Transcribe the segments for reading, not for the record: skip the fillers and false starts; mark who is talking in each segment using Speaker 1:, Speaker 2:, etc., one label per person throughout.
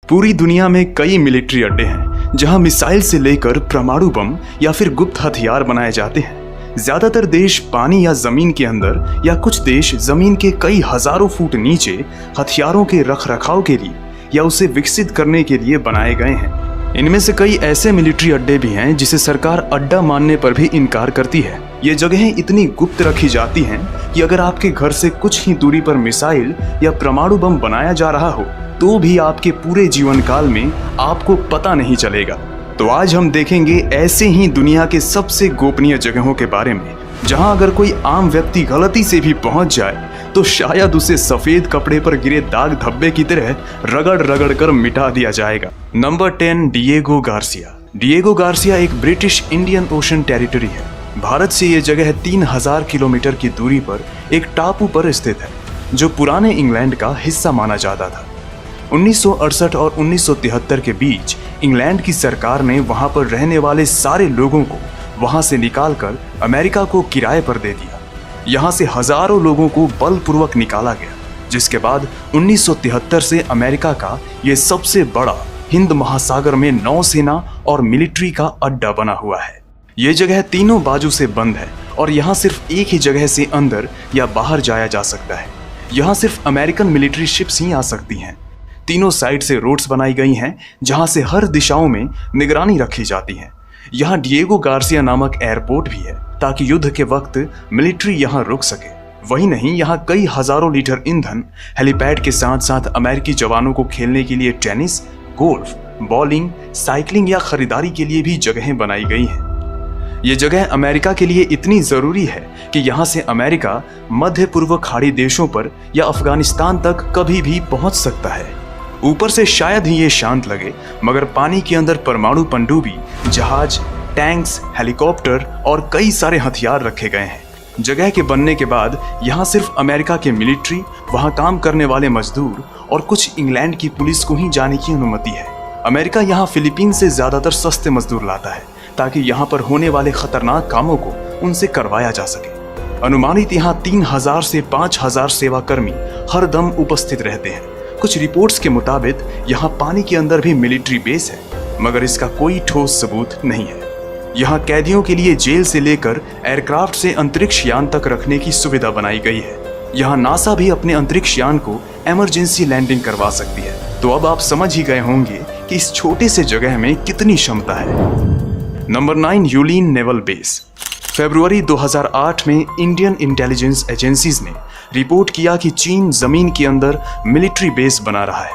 Speaker 1: पूरी दुनिया में कई मिलिट्री अड्डे हैं जहां मिसाइल से लेकर परमाणु बम या फिर गुप्त हथियार बनाए जाते हैं। ज्यादातर देश पानी या जमीन के अंदर या कुछ देश जमीन के कई हजारों फुट नीचे हथियारों के रखरखाव के लिए या उसे विकसित करने के लिए बनाए गए हैं। इनमें से कई ऐसे मिलिट्री अड्डे भी हैं जिसे सरकार अड्डा मानने पर भी इनकार करती है। ये जगहें इतनी गुप्त रखी जाती हैं कि अगर आपके घर से कुछ ही दूरी पर मिसाइल या परमाणु बम बनाया जा रहा हो तो भी आपके पूरे जीवन काल में आपको पता नहीं चलेगा। तो आज हम देखेंगे ऐसे ही दुनिया के सबसे गोपनीय जगहों के बारे में जहां अगर कोई आम व्यक्ति गलती से भी पहुंच जाए तो शायद उसे सफेद कपड़े पर गिरे दाग धब्बे की तरह रगड़ रगड़ कर मिटा दिया जाएगा। Number 10, Diego Garcia. Diego Garcia एक ब्रिटिश इंडियन ओशन टेरिटरी है। भारत से ये जगह 3000 किलोमीटर की दूरी पर एक टापू पर स्थित है जो पुराने इंग्लैंड का हिस्सा माना जाता था। 1968 और 1973 के बीच इंग्लैंड की सरकार ने वहां पर रहने वाले सारे लोगों को वहां से निकालकर अमेरिका को किराए पर दे दिया। यहां से हजारों लोगों को बलपूर्वक निकाला गया, जिसके बाद 1973 से अमेरिका का ये सबसे बड़ा हिंद महासागर में नौसेना और मिलिट्री का अड्डा बना हुआ है। ये जगह तीनों बाजू से बंद है और यहाँ सिर्फ एक ही जगह से अंदर या बाहर जाया जा सकता है। यहाँ सिर्फ अमेरिकन मिलिट्री शिप्स ही आ सकती हैं। तीनों साइड से रोड्स बनाई गई हैं जहां से हर दिशाओं में निगरानी रखी जाती है। यहाँ डिएगो गार्सिया नामक एयरपोर्ट भी है ताकि युद्ध के वक्त मिलिट्री यहाँ रुक सके। वही नहीं, यहाँ कई हजारों लीटर ईंधन, हेलीपैड के साथ साथ अमेरिकी जवानों को खेलने के लिए टेनिस, गोल्फ, बॉलिंग, साइकिलिंग या खरीदारी के लिए भी जगहें बनाई गई हैं। ये जगह अमेरिका के लिए इतनी जरूरी है कि यहाँ से अमेरिका मध्य पूर्व खाड़ी देशों पर या अफगानिस्तान तक कभी भी पहुंच सकता है। ऊपर से शायद ही ये शांत लगे, मगर पानी के अंदर परमाणु पनडुब्बी, जहाज, टैंक्स, हेलीकॉप्टर और कई सारे हथियार रखे गए हैं। जगह के बनने के बाद यहाँ सिर्फ अमेरिका के मिलिट्री, वहाँ काम करने वाले मजदूर और कुछ इंग्लैंड की पुलिस को ही जाने की अनुमति है। अमेरिका यहाँ फिलीपीन से ज्यादातर सस्ते मजदूर लाता है ताकि यहाँ पर होने वाले खतरनाक कामों को उनसे करवाया जा सके। अनुमानित यहाँ 3000 से 5000 सेवा कर्मी हर दम उपस्थित रहते हैं। कुछ रिपोर्ट्स के मुताबिक यहाँ पानी के अंदर भी मिलिट्री बेस है, मगर इसका कोई ठोस सबूत नहीं है। यहाँ कैदियों के लिए जेल से लेकर एयरक्राफ्ट से अंतरिक्ष यान तक रखने की सुविधा बनाई गई है। यहाँ नासा भी अपने अंतरिक्ष यान को इमरजेंसी लैंडिंग करवा सकती है। तो अब आप समझ ही गए होंगे कि इस छोटे से जगह में कितनी क्षमता है। Number 9, Yulin naval base. फरवरी 2008 में इंडियन इंटेलिजेंस एजेंसीज ने रिपोर्ट किया कि चीन जमीन के अंदर मिलिट्री बेस बना रहा है।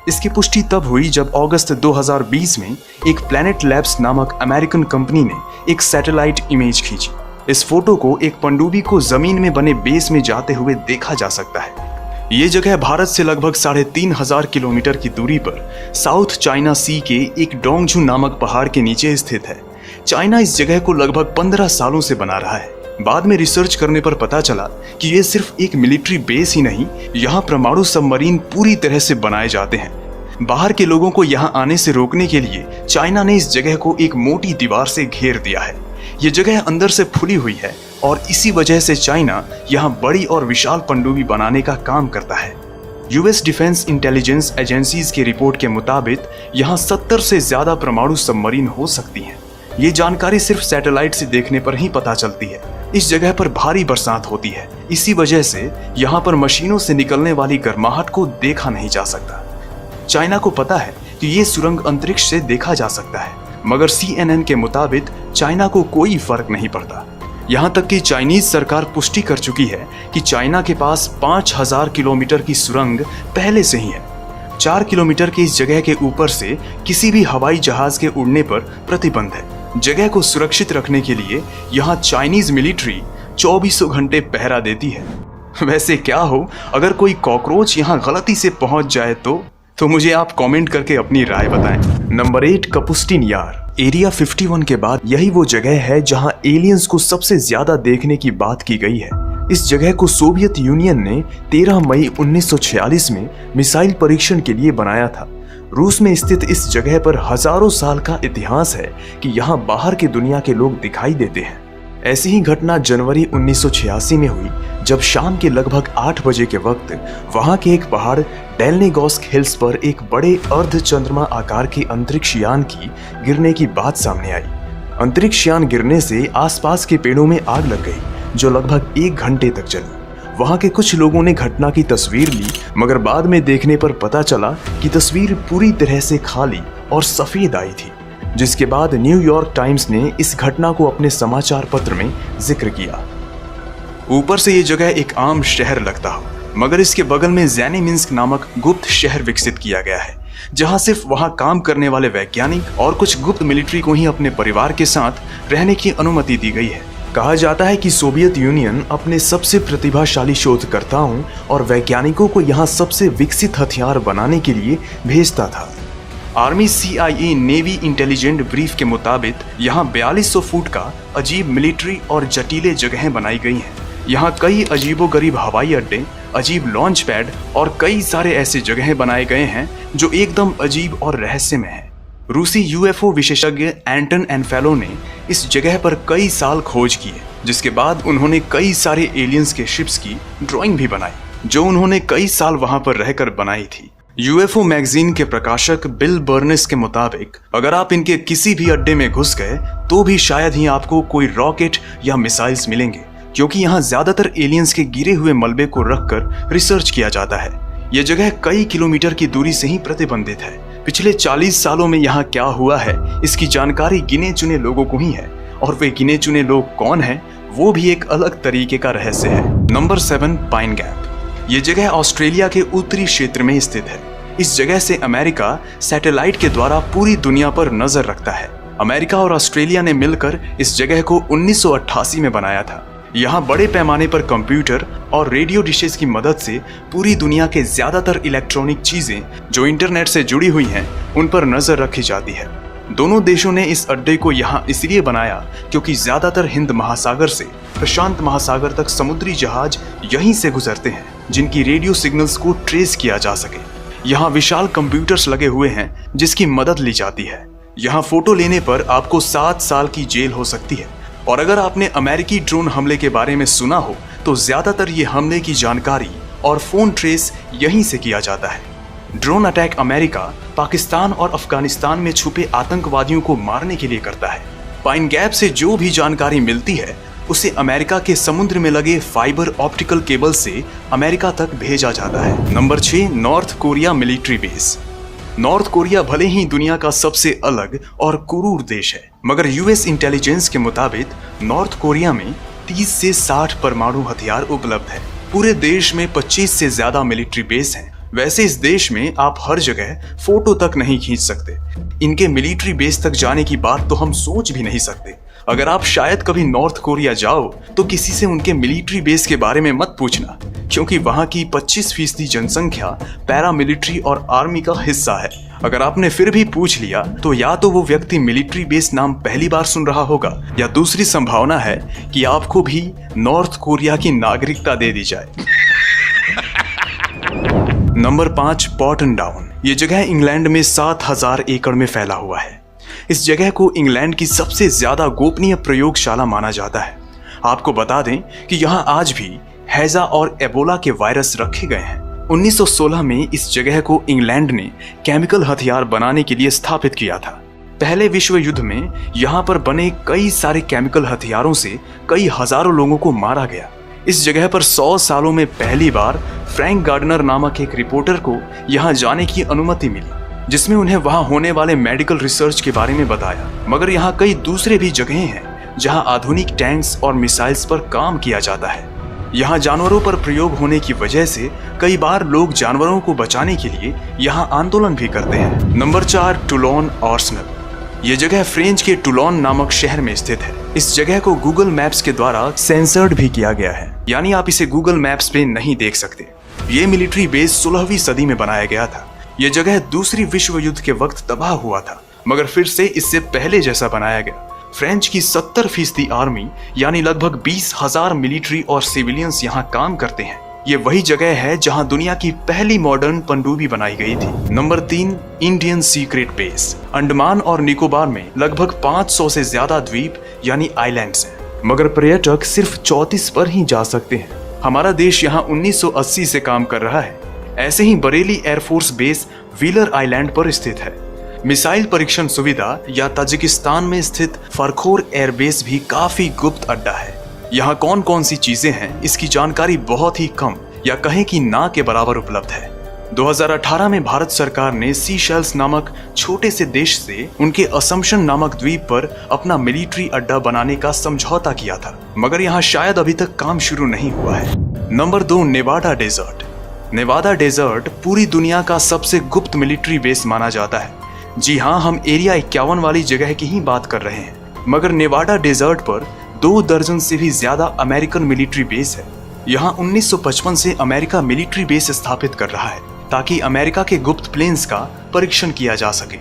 Speaker 1: इसकी पुष्टि तब हुई जब अगस्त 2020 में एक प्लैनेट लैब्स नामक अमेरिकन कंपनी ने एक सैटेलाइट इमेज खींची। इस फोटो को एक पनडुब्बी को जमीन में बने बेस में जाते हुए देखा जा सकता है। ये जगह भारत से लगभग 3500 किलोमीटर की दूरी पर साउथ चाइना सी के एक डोंगझू नामक पहाड़ के नीचे स्थित है। चाइना इस जगह को लगभग 15 सालों से बना रहा है। बाद में रिसर्च करने पर पता चला कि ये सिर्फ एक मिलिट्री बेस ही नहीं, यहाँ परमाणु सबमरीन पूरी तरह से बनाए जाते हैं। बाहर के लोगों को यहाँ आने से रोकने के लिए चाइना ने इस जगह को एक मोटी दीवार से घेर दिया है। ये जगह अंदर से फुली हुई है और इसी वजह से चाइना यहाँ बड़ी और विशाल पनडुब्बी बनाने का काम करता है। यूएस डिफेंस इंटेलिजेंस एजेंसीज की रिपोर्ट के मुताबिक यहाँ 70 से ज्यादा परमाणु सबमरीन हो सकती हैं। ये जानकारी सिर्फ सैटेलाइट से देखने पर ही पता चलती है। इस जगह पर भारी बरसात होती है, इसी वजह से यहाँ पर मशीनों से निकलने वाली गर्माहट को देखा नहीं जा सकता। चाइना को पता है कि ये सुरंग अंतरिक्ष से देखा जा सकता है, मगर CNN के मुताबिक चाइना को कोई फर्क नहीं पड़ता। यहाँ तक कि चाइनीज सरकार पुष्टि कर चुकी है कि चाइना के पास 5000 किलोमीटर की सुरंग पहले से ही है। 4 किलोमीटर की इस जगह के ऊपर से किसी भी हवाई जहाज के उड़ने पर प्रतिबंध है। जगह को सुरक्षित रखने के लिए यहाँ चाइनीज मिलिट्री 24 घंटे पहरा देती है। वैसे क्या हो अगर कोई कॉकरोच यहाँ गलती से पहुंच जाए तो मुझे आप कमेंट करके अपनी राय बताएं। नंबर 8, कपुस्टिन यार। एरिया 51 के बाद यही वो जगह है जहां एलियंस को सबसे ज्यादा देखने की बात की गई है। इस जगह को सोवियत यूनियन ने 13 मई 1946 में मिसाइल परीक्षण के लिए बनाया था। रूस में स्थित इस जगह पर हजारों साल का इतिहास है कि यहाँ बाहर की दुनिया के लोग दिखाई देते हैं। ऐसी ही घटना जनवरी 1986 में हुई, जब शाम के लगभग 8 बजे के वक्त वहां के एक पहाड़ डेलनेगोस्क हिल्स पर एक बड़े अर्ध चंद्रमा आकार के अंतरिक्ष यान की गिरने की बात सामने आई। अंतरिक्ष यान गिरने से आसपास के पेड़ों में आग लग गई, जो लगभग 1 घंटे तक चली। वहां के कुछ लोगों ने घटना की तस्वीर ली, मगर बाद में देखने पर पता चला कि तस्वीर पूरी तरह से खाली और सफेद आई थी। जिसके बाद न्यूयॉर्क टाइम्स ने इस घटना को अपने समाचार पत्र में जिक्र किया। ऊपर से ये जगह एक आम शहर लगता हो, मगर इसके बगल में ज़ेनिमिन्स्क नामक गुप्त शहर विकसित किया गया है, जहां सिर्फ वहां काम करने वाले वैज्ञानिक और कुछ गुप्त मिलिट्री को ही अपने परिवार के साथ रहने की अनुमति दी गई है। कहा जाता है कि सोवियत यूनियन अपने सबसे प्रतिभाशाली शोधकर्ताओं और वैज्ञानिकों को यहाँ सबसे विकसित हथियार बनाने के लिए भेजता था। Army CIA navy intelligent brief के मुताबिक यहाँ 4200 फुट का अजीब मिलिट्री और जटिले जगहें बनाई गई हैं। यहाँ कई अजीबोगरीब हवाई अड्डे, अजीब लॉन्च पैड और कई सारे ऐसे जगहें बनाए गए हैं जो एकदम अजीब और रहस्यमय हैं। रूसी UFO विशेषज्ञ एंटन एनफेलो ने इस जगह पर कई साल खोज किए, जिसके बाद उन्होंने कई सारे एलियंस के शिप्स की ड्राइंग भी बनाई, जो उन्होंने कई साल वहां पर रहकर बनाई थी। UFO मैगजीन के प्रकाशक बिल बर्नेस के मुताबिक अगर आप इनके किसी भी अड्डे में घुस गए तो भी शायद ही आपको कोई रॉकेट या मिसाइल्स मिलेंगे, क्योंकि यहाँ ज्यादातर एलियंस के गिरे हुए मलबे को रखकर रिसर्च किया जाता है। यह जगह कई किलोमीटर की दूरी से ही प्रतिबंधित है। पिछले 40 सालों में यहाँ क्या हुआ है, इसकी जानकारी गिने चुने लोगों को ही है, और वे गिने चुने लोग कौन हैं, वो भी एक अलग तरीके का रहस्य है। Number 7, pine gap. ये जगह ऑस्ट्रेलिया के उत्तरी क्षेत्र में स्थित है। इस जगह से अमेरिका सैटेलाइट के द्वारा पूरी दुनिया पर नजर रखता है। अमेरिका और ऑस्ट्रेलिया ने मिलकर इस जगह को 1988 में बनाया था। यहाँ बड़े पैमाने पर कंप्यूटर और रेडियो डिशेस की मदद से पूरी दुनिया के ज्यादातर इलेक्ट्रॉनिक चीजें जो इंटरनेट से जुड़ी हुई हैं, उन पर नजर रखी जाती है। दोनों देशों ने इस अड्डे को यहाँ इसलिए बनाया क्योंकि ज्यादातर हिंद महासागर से प्रशांत महासागर तक समुद्री जहाज यहीं से गुजरते हैं, जिनकी रेडियो सिग्नल्स को ट्रेस किया जा सके। यहाँ विशाल कंप्यूटर्स लगे हुए हैं जिसकी मदद ली जाती है। यहाँ फोटो लेने पर आपको 7 साल की जेल हो सकती है। और अगर आपने अमेरिकी ड्रोन हमले के बारे में सुना हो तो ज्यादातर ये हमले की जानकारी और फोन ट्रेस यहीं से किया जाता है। ड्रोन अटैक अमेरिका, पाकिस्तान और अफगानिस्तान में छुपे आतंकवादियों को मारने के लिए करता है। पाइन गैप से जो भी जानकारी मिलती है उसे अमेरिका के समुद्र में लगे फाइबर ऑप्टिकल केबल से अमेरिका तक भेजा जाता है। Number 6, north Korea military base. North Korea भले ही दुनिया का सबसे अलग और क्रूर देश है, मगर US इंटेलिजेंस के मुताबिक नॉर्थ कोरिया में 30 से 60 परमाणु हथियार उपलब्ध है। पूरे देश में 25 से ज्यादा मिलिट्री बेस हैं। वैसे इस देश में आप हर जगह फोटो तक नहीं खींच सकते। इनके मिलिट्री बेस तक जाने की बात तो हम सोच भी नहीं सकते। अगर आप शायद कभी नॉर्थ कोरिया जाओ तो किसी से उनके मिलिट्री बेस के बारे में मत पूछना, क्योंकि वहां की 25% जनसंख्या पैरामिलिट्री और आर्मी का हिस्सा है। अगर आपने फिर भी पूछ लिया तो या तो वो व्यक्ति मिलिट्री बेस नाम पहली बार सुन रहा होगा, या दूसरी संभावना है कि आपको भी नॉर्थ कोरिया की नागरिकता दे दी जाए। Number 5, Porton Down. ये जगह इंग्लैंड में 7000 एकड़ में फैला हुआ है। इस जगह को इंग्लैंड की सबसे ज्यादा गोपनीय प्रयोगशाला माना जाता है। आपको बता दें कि यहाँ आज भी हैजा और एबोला के वायरस रखे गए हैं। 1916 में इस जगह को इंग्लैंड ने केमिकल हथियार बनाने के लिए स्थापित किया था। पहले विश्व युद्ध में यहाँ पर बने कई सारे केमिकल हथियारों से कई हजारों लोगों को मारा गया। इस जगह पर 100 सालों में पहली बार फ्रैंक गार्डनर नामक एक रिपोर्टर को यहाँ जाने की अनुमति मिली, जिसमें उन्हें वहाँ होने वाले मेडिकल रिसर्च के बारे में बताया। मगर यहाँ कई दूसरे भी जगहें हैं जहाँ आधुनिक टैंक्स और मिसाइल्स पर काम किया जाता है। यहाँ जानवरों पर प्रयोग होने की वजह से कई बार लोग जानवरों को बचाने के लिए यहाँ आंदोलन भी करते हैं। Number 4, Toulon arsenal. ये जगह फ्रेंच के टूलोन नामक शहर में स्थित है। इस जगह को गूगल मैप्स के द्वारा सेंसर्ड भी किया गया है, यानी आप इसे गूगल मैप्स पे नहीं देख सकते। ये मिलिट्री बेस 16वीं सदी में बनाया गया था। यह जगह दूसरी विश्व युद्ध के वक्त तबाह हुआ था, मगर फिर से इससे पहले जैसा बनाया गया। फ्रेंच की 70% आर्मी यानी लगभग 20,000 मिलिट्री और सिविलियंस यहाँ काम करते हैं। ये वही जगह है जहाँ दुनिया की पहली मॉडर्न पनडुब्बी बनाई गई थी। Number 3, Indian secret base. Andaman और निकोबार में लगभग 500 से ज्यादा द्वीप यानी आइलैंड्स हैं। मगर पर्यटक सिर्फ 34 पर ही जा सकते हैं। हमारा देश यहाँ 1980 से काम कर रहा है। ऐसे ही Bareilly air force base Wheeler island पर स्थित है। मिसाइल परीक्षण सुविधा या ताजिकिस्तान में स्थित फरखोर एयरबेस भी काफी गुप्त अड्डा है। यहाँ कौन कौन सी चीजें हैं, इसकी जानकारी बहुत ही कम या कहें कि ना के बराबर उपलब्ध है। 2018 में भारत सरकार ने सीशेल्स नामक छोटे से देश से उनके असम्पशन नामक द्वीप पर अपना मिलिट्री अड्डा बनाने का समझौता किया था, मगर यहाँ शायद अभी तक काम शुरू नहीं हुआ है। Number 2, Nevada desert. Nevada desert पूरी दुनिया का सबसे गुप्त मिलिट्री बेस माना जाता है। जी हाँ, हम एरिया 51 वाली जगह की ही बात कर रहे हैं, मगर नेवाडा डेजर्ट पर 2 दर्जन से भी ज्यादा अमेरिकन मिलिट्री बेस है। यहाँ 1955 से अमेरिका मिलिट्री बेस स्थापित कर रहा है ताकि अमेरिका के गुप्त प्लेन्स का परीक्षण किया जा सके।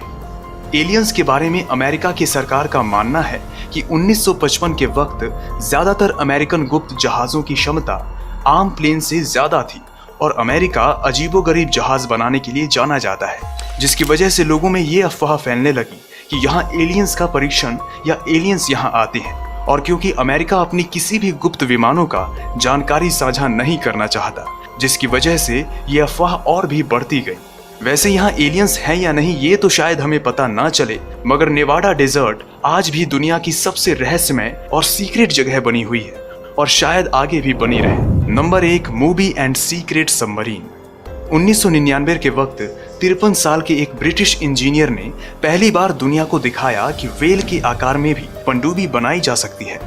Speaker 1: एलियंस के बारे में अमेरिका की सरकार का मानना है कि 1955 के वक्त ज्यादातर अमेरिकन गुप्त जहाजों की क्षमता आम प्लेन से ज्यादा थी और अमेरिका अजीबोगरीब जहाज बनाने के लिए जाना जाता है, जिसकी वजह से लोगों में ये अफवाह फैलने लगी कि यहाँ एलियंस का परीक्षण या एलियंस यहाँ आते हैं। और क्योंकि अमेरिका अपनी किसी भी गुप्त विमानों का जानकारी साझा नहीं करना चाहता, जिसकी वजह से ये अफवाह और भी बढ़ती गई। वैसे यहाँ एलियंस हैं या नहीं ये तो शायद हमें पता ना चले, मगर नेवाडा डेजर्ट आज भी दुनिया की सबसे रहस्यमय और सीक्रेट जगह बनी हुई है और शायद आगे भी बनी रहे। Number 1, movie and secret submarine. 1999 के वक्त 53 साल के एक ब्रिटिश इंजीनियर ने पहली बार दुनिया को दिखाया कि व्हेल के आकार में भी पनडुब्बी बनाई जा सकती है।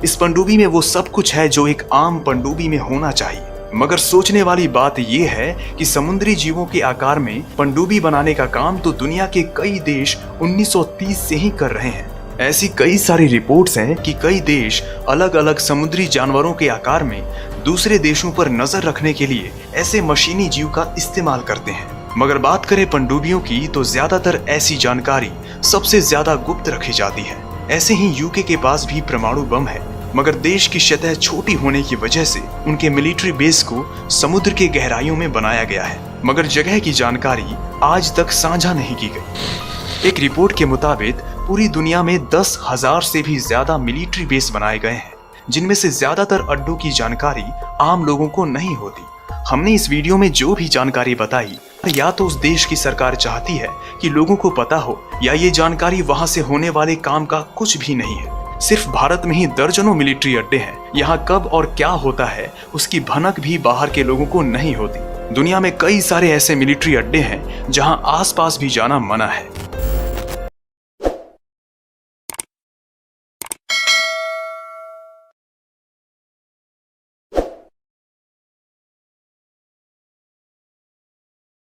Speaker 1: इस पनडुब्बी में वो सब कुछ है जो एक आम पनडुब्बी में होना चाहिए, मगर सोचने वाली बात यह है कि समुद्री जीवों के आकार में पनडुब्बी बनाने का काम तो दुनिया के कई देश 1930 से ही कर रहे हैं। ऐसी कई सारी रिपोर्ट्स हैं कि कई देश अलग अलग समुद्री जानवरों के आकार में दूसरे देशों पर नजर रखने के लिए ऐसे मशीनी जीव का इस्तेमाल करते हैं। मगर बात करें पनडुब्बियों की तो ज्यादातर ऐसी जानकारी सबसे ज्यादा गुप्त रखी जाती है। ऐसे ही यूके के पास भी परमाणु बम है, मगर देश की सतह छोटी होने की वजह से उनके मिलिट्री बेस को समुद्र के गहराइयों में बनाया गया है, मगर जगह की जानकारी आज तक साझा नहीं की गई। एक रिपोर्ट के मुताबिक पूरी दुनिया में 10,000 से भी ज्यादा मिलिट्री बेस बनाए गए हैं, जिनमें से ज्यादातर अड्डों की जानकारी आम लोगों को नहीं होती। हमने इस वीडियो में जो भी जानकारी बताई, या तो उस देश की सरकार चाहती है कि लोगों को पता हो, या ये जानकारी वहां से होने वाले काम का कुछ भी नहीं है। सिर्फ भारत में ही दर्जनों मिलिट्री अड्डे हैं। यहाँ कब और क्या होता है उसकी भनक भी बाहर के लोगों को नहीं होती। दुनिया में कई सारे ऐसे मिलिट्री अड्डे हैं जहाँ आसपास भी जाना मना है।